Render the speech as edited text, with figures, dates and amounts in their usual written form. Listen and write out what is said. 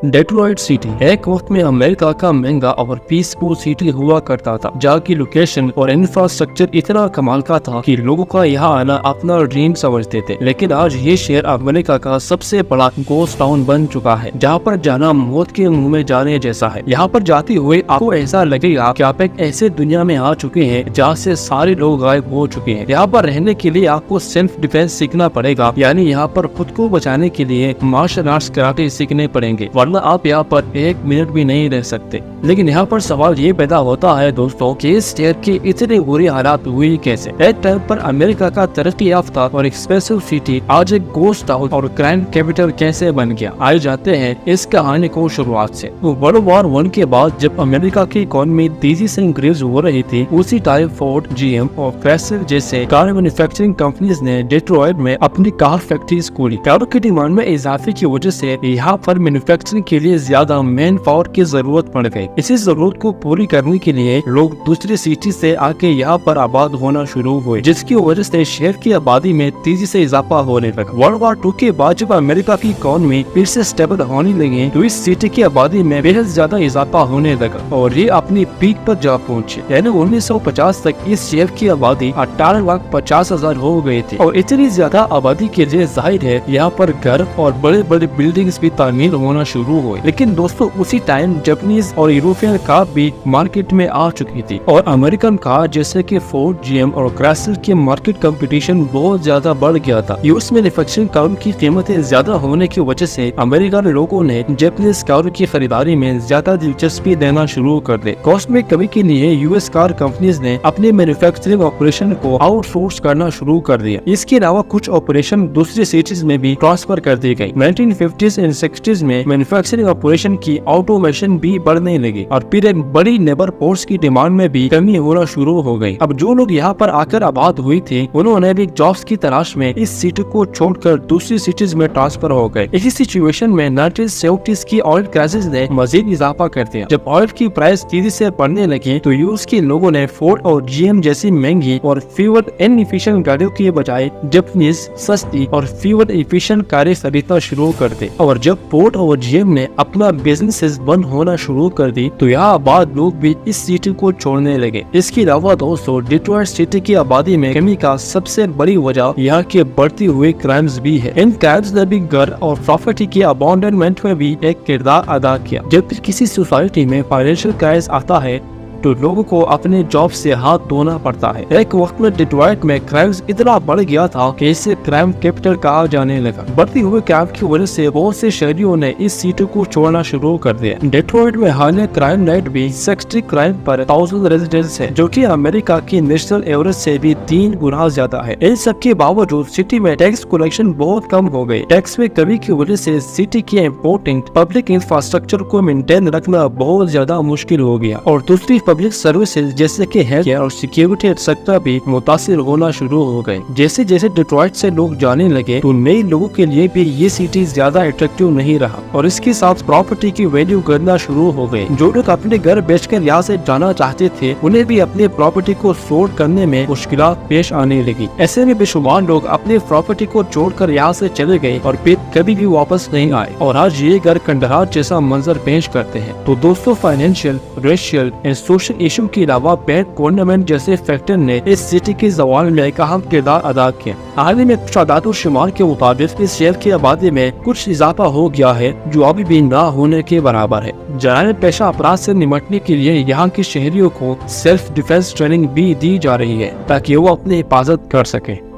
Detroit city एक वक्त में अमेरिका का महंगा और पीसफुल सिटी हुआ करता था, जहाँ की लोकेशन और इंफ्रास्ट्रक्चर इतना कमाल का था कि लोगों का यहाँ आना अपना ड्रीम समझते थे। लेकिन आज ये शहर अमेरिका का सबसे बड़ा गोस्ट टाउन बन चुका है, जहाँ पर जाना मौत के मुंह में जाने जैसा है। यहाँ पर जाते हुए आपको ऐसा लगेगा कि आप एक ऐसे दुनिया में आ चुके हैं जहाँ से सारे लोग गायब हो चुके हैं। यहाँ पर रहने के लिए आपको सेल्फ डिफेंस सीखना पड़ेगा, यानी यहाँ पर खुद को बचाने के लिए मार्शल आर्ट्स कराटे सीखने पड़ेंगे, वरना आप यहाँ पर एक मिनट भी नहीं रह सकते। लेकिन यहाँ पर सवाल ये पैदा होता है दोस्तों कि इस शहर की इतनी बुरी हालात हुई कैसे। एक टाइम पर अमेरिका का तरक्की याफ्ता और एक्सपेंसिव सिटी आज एक गोस्ट टाउन और क्राइम कैपिटल कैसे बन गया। आइए जानते हैं इस कहानी को शुरुआत से। वर्ल्ड वॉर 1 के बाद जब अमेरिका की इकोनॉमी तेजी से इंक्रीज हो रही थी, उसी टाइम फोर्ड, जीएम और क्राइसलर जैसे कार मैन्युफैक्चरिंग कंपनीज ने डेट्रॉइट में अपनी कार फैक्ट्रीज खोली। कारों की डिमांड में इजाफे की वजह से यहाँ पर मैन्युफैक्चरिंग के लिए ज्यादा मैन पावर की जरूरत पड़ गई। इसी जरूरत को पूरी करने के लिए लोग दूसरी सिटी से आके यहाँ पर आबाद होना शुरू हुए, जिसकी वजह से शहर की आबादी में तेजी से इजाफा होने लगा। वर्ल्ड वॉर 2 के बाद जब अमेरिका की इकोनॉमी फिर से स्टेबल होने लगी, तो इस सिटी की आबादी में बेहद ज्यादा इजाफा होने लगा और ये अपनी पीक पर जा पहुंची। यानी 1950 तक इस शहर की आबादी 18,50,000 हो गई थी। और इतनी ज्यादा आबादी के लिए जाहिर है यहाँ पर घर और बड़े बड़े बिल्डिंग्स भी तामीर होना शुरू हुए। लेकिन दोस्तों उसी टाइम जापानीज और यूरोपियन कार भी मार्केट में आ चुकी थी और अमेरिकन कार जैसे कि फोर्ड, जीएम और क्राइसलर के मार्केट कंपटीशन बहुत ज्यादा बढ़ गया था। यूएस मैन्युफैक्चरिंग कारों की कीमतें ज्यादा होने की वजह से अमेरिकन लोगों ने जापानीज कारों की खरीदारी में ज्यादा दिलचस्पी देना शुरू कर दी। कॉस्ट में कमी के लिए यूएस कार कंपनीज ने अपने मैन्युफैक्चरिंग ऑपरेशन को आउटसोर्स करना शुरू कर दिया। इसके अलावा कुछ ऑपरेशन दूसरी सिटीज में भी ट्रांसफर कर दी गई। 1950s एंड 60s में मैन्युफैक्चरिंग ऑपरेशन की ऑटोमेशन भी बढ़ने लगी और फिर एक बड़ी लेबर फोर्स की डिमांड में भी कमी होना शुरू हो गई। अब जो लोग यहाँ पर आकर आबाद हुए थे, उन्होंने भी जॉब्स की तलाश में इस सिटी को छोड़कर दूसरी सिटीज में ट्रांसफर हो गए। इसी सिचुएशन में 1970s की ऑयल क्राइसिस ने मजीद इजाफा कर दिया। जब ऑयल की प्राइस तेजी से बढ़ने लगी, तो यूएस के लोगों ने फोर्ड और जीएम जैसी महंगी और फ्यूल इनएफिशिएंट गाड़ियों के बजाय जापानीज सस्ती और फ्यूल एफिशिएंट कारें खरीदना शुरू कर दी। और जब फोर्ड और जीएम ने अपना बिजनेसेस बंद होना शुरू कर दी, तो यहाँ आबाद लोग भी इस सिटी को छोड़ने लगे। इसके अलावा दोस्तों डेट्रॉइट सिटी की आबादी में कमी का सबसे बड़ी वजह यहाँ के बढ़ती हुए क्राइम्स भी है। इन क्राइम्स ने भी घर और प्रॉपर्टी के अबॉन्डनमेंट में भी एक किरदार अदा किया। जब भी किसी सोसाइटी में फाइनेंशियल क्राइसिस आता है, तो लोगों को अपने जॉब से हाथ धोना पड़ता है। एक वक्त में डेट्रॉइट में क्राइम्स इतना बढ़ गया था कि इसे क्राइम कैपिटल कहा जाने लगा। बढ़ती हुए क्राइम की वजह से बहुत से शहरियों ने इस सिटी को छोड़ना शुरू कर दिया। डेट्रॉइट में हालिया क्राइम रेट भी 60 क्राइम पर 1000 रेजिडेंट्स है, जो कि अमेरिका की नेशनल एवरेज से भी 3 गुना ज्यादा है। इन सब के बावजूद सिटी में टैक्स कलेक्शन बहुत कम हो गई। टैक्स में कमी की वजह से सिटी के इम्पोर्टेंट पब्लिक इंफ्रास्ट्रक्चर को मेंटेन रखना बहुत ज्यादा मुश्किल हो गया और दूसरी पब्लिक सर्विसेज जैसे कि हेल्थ केयर और सिक्योरिटी सेक्टर भी मुतासिर होना शुरू हो गए। जैसे जैसे डेट्रॉइट से लोग जाने लगे, तो नए लोगों के लिए भी ये सिटी ज्यादा अट्रैक्टिव नहीं रहा और इसके साथ प्रॉपर्टी की वैल्यू गिरना शुरू हो गई। जो लोग अपने घर बेचकर यहाँ से जाना चाहते थे, उन्हें भी अपने प्रॉपर्टी को सोल्ड करने में मुश्किलात पेश आने लगी। ऐसे में बेशुमार लोग अपने प्रॉपर्टी को छोड़कर यहाँ से चले गए और फिर कभी भी वापस नहीं आए और आज ये घर खंडहर जैसा मंजर पेश करते हैं। तो दोस्तों financial, racial and social issue के अलावा बैंक गवर्नमेंट जैसे फैक्टर ने इस सिटी के ज़वाल में एक अहम किरदार अदा किया। हाल ही में कुछ आदात शुमार के मुताबिक इस शहर की आबादी में कुछ इजाफा हो गया है, जो अभी भी ना होने के बराबर है। जराइम पेशा अपराध से निपटने के लिए यहाँ के शहरियों को सेल्फ डिफेंस ट्रेनिंग भी दी जा रही है, ताकि वो अपनी हिफाजत कर सके।